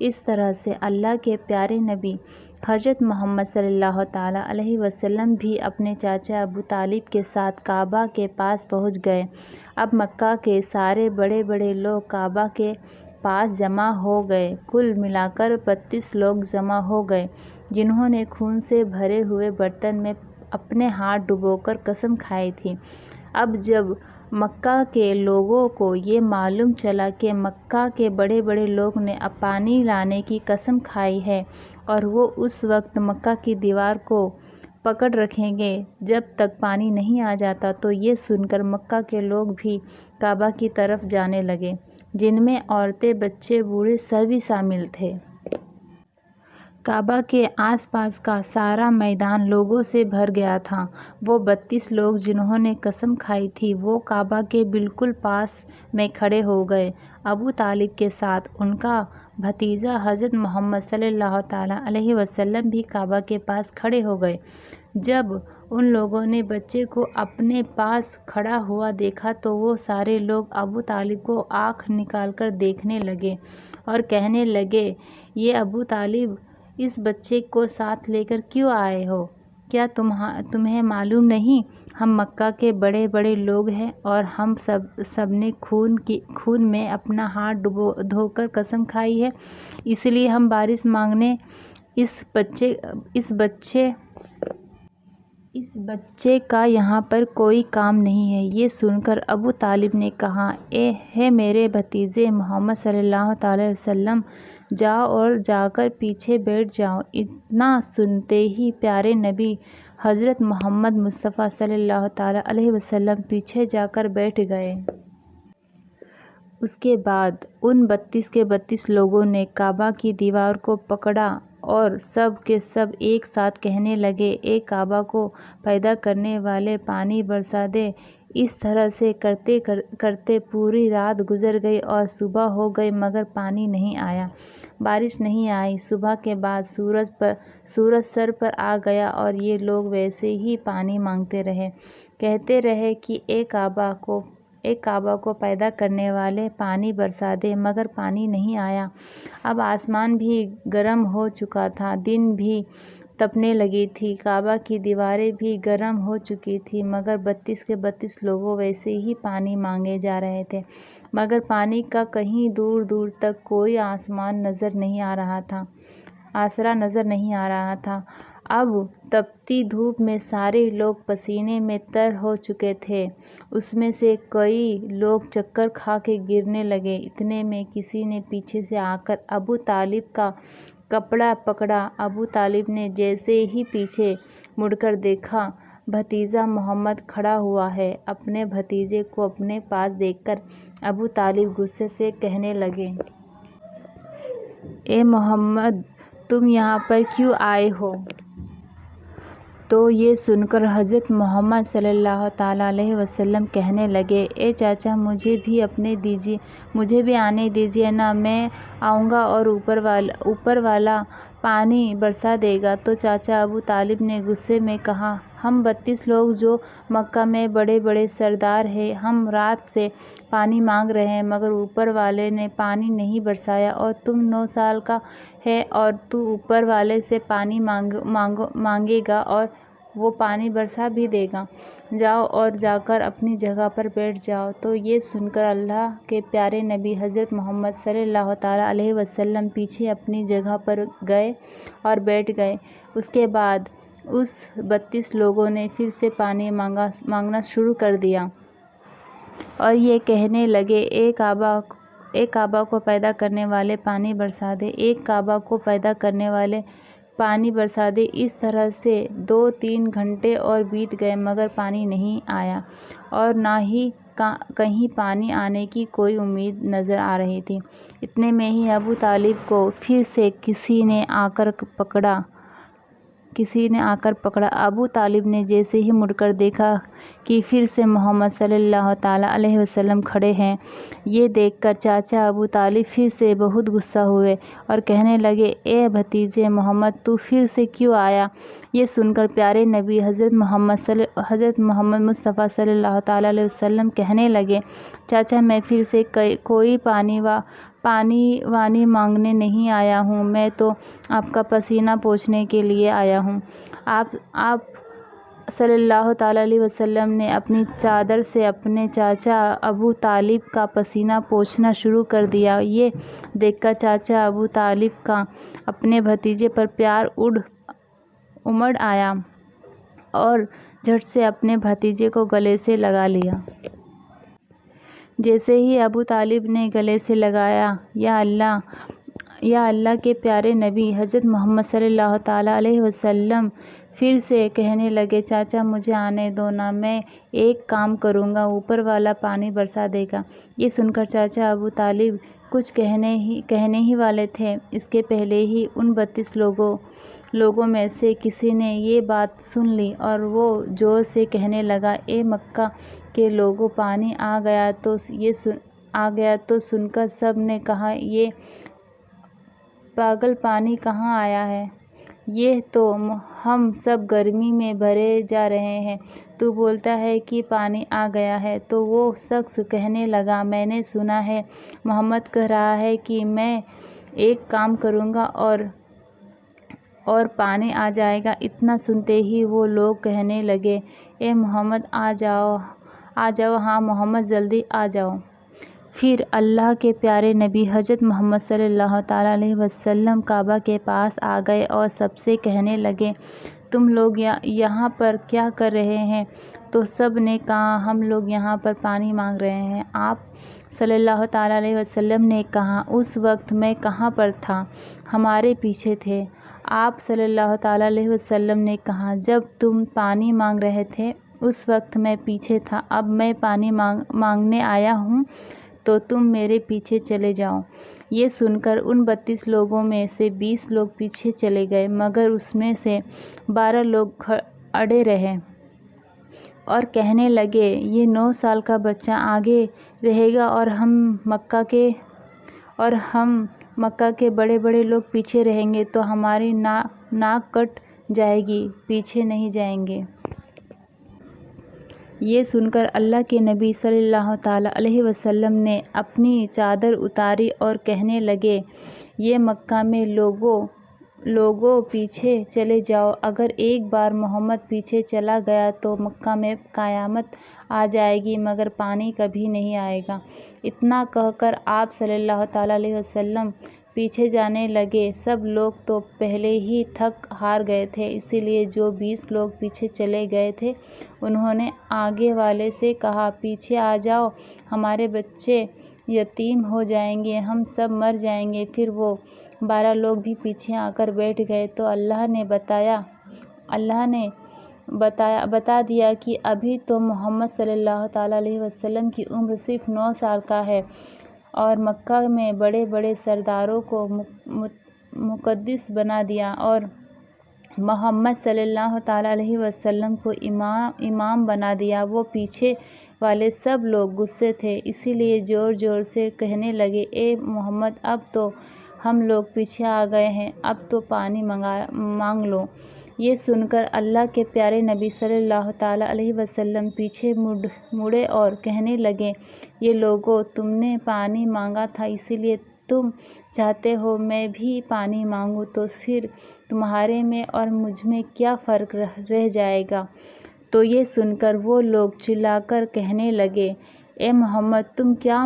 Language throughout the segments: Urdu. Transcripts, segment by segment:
اس طرح سے اللہ کے پیارے نبی حضرت محمد صلی اللہ تعالیٰ علیہ وسلم بھی اپنے چاچا ابو طالب کے ساتھ کعبہ کے پاس پہنچ گئے۔ اب مکہ کے سارے بڑے بڑے لوگ کعبہ کے پاس جمع ہو گئے۔ کل ملا کر 32 لوگ جمع ہو گئے، جنہوں نے خون سے بھرے ہوئے برتن میں اپنے ہاتھ ڈبو کر قسم کھائی تھی۔ اب جب مکہ کے لوگوں کو یہ معلوم چلا کہ مکہ کے بڑے بڑے لوگ نے اب پانی لانے کی قسم کھائی ہے اور وہ اس وقت مکہ کی دیوار کو پکڑ رکھیں گے جب تک پانی نہیں آ جاتا، تو یہ سن کر مکہ کے لوگ بھی کعبہ کی طرف جانے لگے، جن میں عورتیں، بچے، بوڑھے سبھی شامل تھے۔ کعبہ کے آس پاس کا سارا میدان لوگوں سے بھر گیا تھا۔ وہ 32 لوگ جنہوں نے قسم کھائی تھی، وہ کعبہ کے بالکل پاس میں کھڑے ہو گئے۔ ابو طالب کے ساتھ ان کا بھتیجا حضرت محمد صلی اللہ تعالیٰ علیہ وسلم بھی کعبہ کے پاس کھڑے ہو گئے۔ جب ان لوگوں نے بچے کو اپنے پاس کھڑا ہوا دیکھا تو وہ سارے لوگ ابو طالب کو آنکھ نکال کر دیکھنے لگے اور کہنے لگے، یہ ابو طالب، اس بچے کو ساتھ لے کر کیوں آئے ہو؟ کیا تمہیں معلوم نہیں ہم مکہ کے بڑے بڑے لوگ ہیں اور ہم سب نے خون میں اپنا ہاتھ دھو کر قسم کھائی ہے، اس لیے ہم بارش مانگنے اس بچے کا یہاں پر کوئی کام نہیں ہے۔ یہ سن کر ابو طالب نے کہا، ہے میرے بھتیجے محمد صلی اللہ تعالیٰ علیہ وسلم، جاؤ اور جا کر پیچھے بیٹھ جاؤ۔ اتنا سنتے ہی پیارے نبی حضرت محمد مصطفیٰ صلی اللہ تعالیٰ علیہ وسلم پیچھے جا کر بیٹھ گئے۔ اس کے بعد ان 32 کے 32 لوگوں نے کعبہ کی دیوار کو پکڑا اور سب کے سب ایک ساتھ کہنے لگے، اے کعبہ کو پیدا کرنے والے، پانی برسا دے۔ اس طرح سے کرتے کرتے پوری رات گزر گئی اور صبح ہو گئی مگر پانی نہیں آیا، بارش نہیں آئی۔ صبح کے بعد سورج سر پر آ گیا اور یہ لوگ ویسے ہی پانی مانگتے رہے، کہتے رہے کہ اے کعبہ کو پیدا کرنے والے، پانی برسا دے، مگر پانی نہیں آیا۔ اب آسمان بھی گرم ہو چکا تھا، دن بھی تپنے لگی تھی، کعبہ کی دیواریں بھی گرم ہو چکی تھیں، مگر 32 کے 32 لوگ ویسے ہی پانی مانگے جا رہے تھے، مگر پانی کا کہیں دور دور تک کوئی آسرا نظر نہیں آ رہا تھا۔ اب تپتی دھوپ میں سارے لوگ پسینے میں تر ہو چکے تھے، اس میں سے کئی لوگ چکر کھا کے گرنے لگے۔ اتنے میں کسی نے پیچھے سے آ کر ابو طالب کا کپڑا پکڑا۔ ابو طالب نے جیسے ہی پیچھے مڑ کر دیکھا، بھتیجا محمد کھڑا ہوا ہے۔ اپنے بھتیجے کو اپنے پاس دیکھ کر ابو طالب غصے سے کہنے لگے، اے محمد، تم یہاں پر کیوں آئے ہو؟ تو یہ سن کر حضرت محمد صلی اللہ تعالیٰ علیہ وسلم کہنے لگے، اے چاچا، مجھے بھی آنے دیجیے نا، میں آؤں گا اور اوپر والا پانی برسا دے گا۔ تو چاچا ابو طالب نے غصے میں کہا، ہم 32 لوگ جو مکہ میں بڑے بڑے سردار ہیں، ہم رات سے پانی مانگ رہے ہیں مگر اوپر والے نے پانی نہیں برسایا، اور تم 9 سال کا ہے اور تو اوپر والے سے پانی مانگے گا اور وہ پانی برسا بھی دے گا، جاؤ اور جا کر اپنی جگہ پر بیٹھ جاؤ۔ تو یہ سن کر اللہ کے پیارے نبی حضرت محمد صلی اللہ تعالیٰ علیہ وسلم پیچھے اپنی جگہ پر گئے اور بیٹھ گئے۔ اس کے بعد اس 32 لوگوں نے پھر سے پانی مانگنا شروع کر دیا اور یہ کہنے لگے، اے کعبہ کو پیدا کرنے والے، پانی برسا دے، ایک کعبہ کو پیدا کرنے والے، پانی برسا دے۔ اس طرح سے 2-3 گھنٹے اور بیت گئے مگر پانی نہیں آیا اور نہ ہی کہیں پانی آنے کی کوئی امید نظر آ رہی تھی۔ اتنے میں ہی ابو طالب کو پھر سے کسی نے آ کر پکڑا۔ ابو طالب نے جیسے ہی مڑ کر دیکھا کہ پھر سے محمد صلی اللہ تعالیٰ علیہ وسلم کھڑے ہیں، یہ دیکھ کر چاچا ابو طالب پھر سے بہت غصہ ہوئے اور کہنے لگے، اے بھتیجے محمد، تو پھر سے کیوں آیا؟ یہ سن کر پیارے نبی حضرت محمد مصطفیٰ صلی اللہ تعالیٰ علیہ وسلم کہنے لگے، چاچا، میں پھر سے کوئی پانی وانی مانگنے نہیں آیا ہوں، میں تو آپ کا پسینہ پوچھنے کے لیے آیا ہوں۔ آپ صلی اللہ تعالیٰ علیہ وسلم نے اپنی چادر سے اپنے چاچا ابو طالب کا پسینہ پوچھنا شروع کر دیا۔ یہ دیکھ کر چاچا ابو طالب کا اپنے بھتیجے پر پیار امڑ آیا اور جھٹ سے اپنے بھتیجے کو گلے سے لگا لیا۔ جیسے ہی ابو طالب نے گلے سے لگایا، یا اللہ کے پیارے نبی حضرت محمد صلی اللہ تعالیٰ علیہ وسلم پھر سے کہنے لگے، چاچا مجھے آنے دو نا، میں ایک کام کروں گا، اوپر والا پانی برسا دے گا۔ یہ سن کر چاچا ابو طالب کچھ کہنے ہی والے تھے، اس کے پہلے ہی ان 32 لوگوں میں سے کسی نے یہ بات سن لی اور وہ زور سے کہنے لگا، اے مکہ کے لوگوں، پانی آ گیا تو سن کر سب نے کہا، یہ پاگل پانی کہاں آیا ہے؟ یہ تو ہم سب گرمی میں مرے جا رہے ہیں، تو بولتا ہے کہ پانی آ گیا ہے۔ تو وہ شخص کہنے لگا، میں نے سنا ہے محمد کہہ رہا ہے کہ میں ایک کام کروں گا اور پانی آ جائے گا۔ اتنا سنتے ہی وہ لوگ کہنے لگے، اے محمد آ جاؤ، ہاں محمد جلدی آ جاؤ۔ پھر اللہ کے پیارے نبی حضرت محمد صلی اللہ تعالیٰ علیہ وسلم کعبہ کے پاس آ گئے اور سب سے کہنے لگے، تم لوگ یہاں پر کیا کر رہے ہیں؟ تو سب نے کہا، ہم لوگ یہاں پر پانی مانگ رہے ہیں۔ آپ صلی اللہ تعالیٰ علیہ وسلم نے کہا، اس وقت میں کہاں پر تھا؟ ہمارے پیچھے تھے۔ آپ صلی اللہ تعالیٰ علیہ وسلم نے کہا، جب تم پانی مانگ رہے تھے اس وقت میں پیچھے تھا، اب میں پانی مانگنے آیا ہوں تو تم میرے پیچھے چلے جاؤ۔ یہ سن کر ان 32 لوگوں میں سے 20 لوگ پیچھے چلے گئے، مگر اس میں سے 12 لوگ اڑے رہے اور کہنے لگے، یہ 9 سال کا بچہ آگے رہے گا اور ہم مکہ کے بڑے بڑے لوگ پیچھے رہیں گے تو ہماری ناک کٹ جائے گی، پیچھے نہیں جائیں گے۔ یہ سن کر اللہ کے نبی صلی اللہ تعالیٰ علیہ وسلم نے اپنی چادر اتاری اور کہنے لگے، یہ مکہ میں لوگوں پیچھے چلے جاؤ، اگر ایک بار محمد پیچھے چلا گیا تو مکہ میں قیامت آ جائے گی مگر پانی کبھی نہیں آئے گا۔ اتنا کہہ کر آپ صلی اللہ تعالیٰ علیہ وسلم پیچھے جانے لگے۔ سب لوگ تو پہلے ہی تھک ہار گئے تھے، اسی لیے جو 20 لوگ پیچھے چلے گئے تھے انہوں نے آگے والے سے کہا، پیچھے آ جاؤ، ہمارے بچے یتیم ہو جائیں گے، ہم سب مر جائیں گے۔ پھر وہ 12 لوگ بھی پیچھے آ کر بیٹھ گئے تو اللہ نے بتا دیا کہ ابھی تو محمد صلی اللہ تعالیٰ علیہ وسلم کی عمر صرف 9 سال کا ہے اور مکہ میں بڑے بڑے سرداروں کو مقدس بنا دیا اور محمد صلی اللہ تعالیٰ علیہ وسلم کو امام بنا دیا۔ وہ پیچھے والے سب لوگ غصے تھے، اسی لیے زور زور سے کہنے لگے، اے محمد اب تو ہم لوگ پیچھے آ گئے ہیں، اب تو پانی مانگ لو۔ یہ سن کر اللہ کے پیارے نبی صلی اللہ تعالیٰ علیہ وسلم پیچھے مڑے اور کہنے لگے، یہ لوگوں، تم نے پانی مانگا تھا، اسی لیے تم چاہتے ہو میں بھی پانی مانگوں، تو پھر تمہارے میں اور مجھ میں کیا فرق رہ جائے گا؟ تو یہ سن کر وہ لوگ چلا کر کہنے لگے، اے محمد تم کیا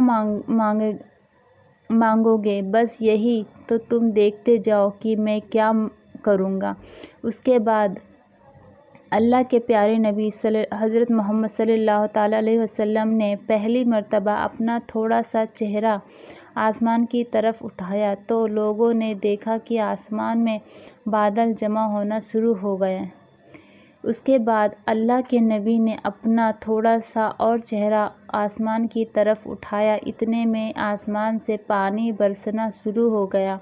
مانگو گے؟ بس یہی تو تم دیکھتے جاؤ کہ میں کیا کروں گا۔ اس کے بعد اللہ کے پیارے نبی حضرت محمد صلی اللہ تعالیٰ علیہ وسلم نے پہلی مرتبہ اپنا تھوڑا سا چہرہ آسمان کی طرف اٹھایا تو لوگوں نے دیکھا کہ آسمان میں بادل جمع ہونا شروع ہو گئے۔ اس کے بعد اللہ کے نبی نے اپنا تھوڑا سا اور چہرہ آسمان کی طرف اٹھایا، اتنے میں آسمان سے پانی برسنا شروع ہو گیا۔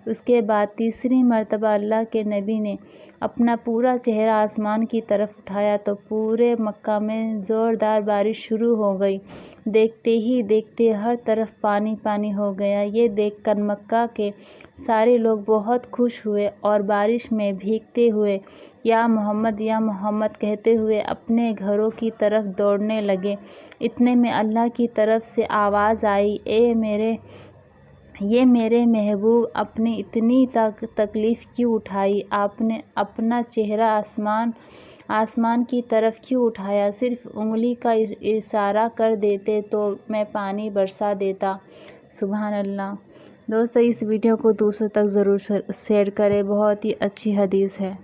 اس کے بعد تیسری مرتبہ اللہ کے نبی نے اپنا پورا چہرہ آسمان کی طرف اٹھایا تو پورے مکہ میں زوردار بارش شروع ہو گئی۔ دیکھتے ہی دیکھتے ہر طرف پانی پانی ہو گیا۔ یہ دیکھ کر مکہ کے سارے لوگ بہت خوش ہوئے اور بارش میں بھیگتے ہوئے یا محمد کہتے ہوئے اپنے گھروں کی طرف دوڑنے لگے۔ اتنے میں اللہ کی طرف سے آواز آئی، اے یہ میرے محبوب اپنی اتنی تکلیف کیوں اٹھائی؟ آپ نے اپنا چہرہ آسمان کی طرف کیوں اٹھایا؟ صرف انگلی کا اشارہ کر دیتے تو میں پانی برسا دیتا۔ سبحان اللہ۔ دوستو اس ویڈیو کو دوسروں تک ضرور شیئر کریں، بہت ہی اچھی حدیث ہے۔